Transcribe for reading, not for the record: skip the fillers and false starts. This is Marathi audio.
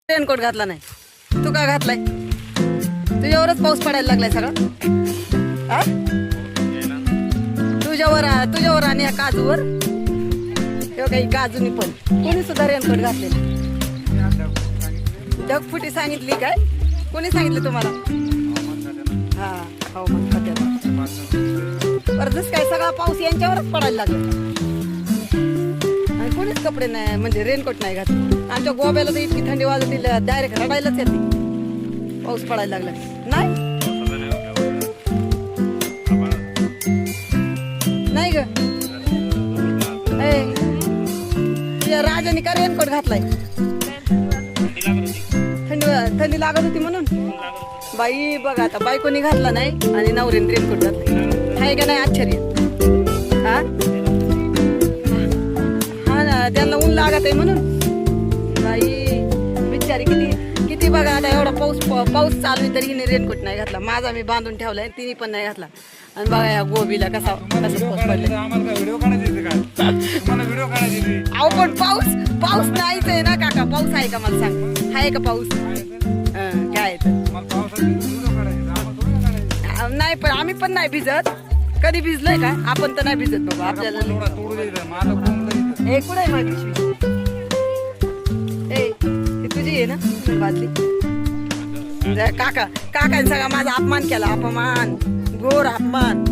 रेनकोट घातला नाही, तू का घातलाय? तुझ्यावरच पाऊस पडायला लागलाय सगळा. हा? तुझ्यावर आणि या काजूवर. काही काजूनी पण कोणी सुद्धा रेनकोट घातले. ढगफुटी सांगितली काय? कोणी सांगितलं तुम्हाला? हा, हवामान खात्याला. परत काय सगळा पाऊस यांच्यावरच पडायला लागला. आणि कोणीच कपडे नाही, म्हणजे रेनकोट नाही घातले. आमच्या गोव्याला तर इतकी थंडी वाजत डायरेक्ट रडायलाच येते. पाऊस पडायला लागला नाही ग. तुझ्या राजाने का रेनकोट घातलाय? थंडी लागत होती म्हणून. बाई बघा आता, बायकोनी घातला नाही आणि नवरीने रेनकोट घातलाय. हाय का नाही आश्चर्य? हा ना, त्यांना ऊन लागत आहे म्हणून. बाई बिचारी किती बघा आता, एवढा पाऊस चालू आहे तरी हिने रेनकोट नाही घातला. माझा मी बांधून ठेवलाय, तिने पण नाही घातला. आणि बघा या गोबीला कसा पाऊस पडलाय. अहो पण पाऊस नाहीच आहे ना काका. पाऊस आहे का मला सांग, आहे का पाऊस? काय नाही, पण आम्ही पण नाही भिजत. कधी भिजलोय का आपण? तर नाही भिजत बाबा. आपल्याला कुठे आहे माझी पिशवी? ती तुझी आहे ना बादली? काकाने सगळा माझा अपमान केला. अपमान, घोर अपमान.